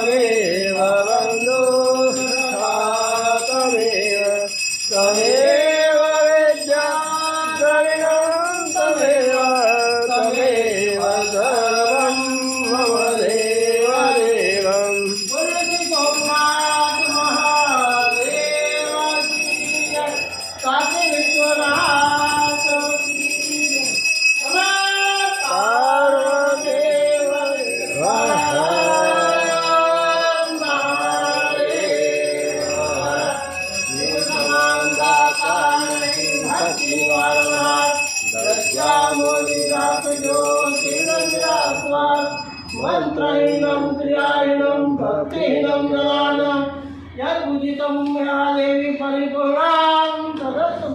त्वमेव बन्धुः त्वमेव त्वमेव विद्या द्रविणं त्वमेव त्वमेव सर्वं मम देवदेवम् सोमनाथ महादेव काशी विश्वनाथ मंत्रहीनं क्रियाहीनं भक्तिहीनं जनानं यद्बुद्धितं मया देवी परिपूर्णां तदस्तु।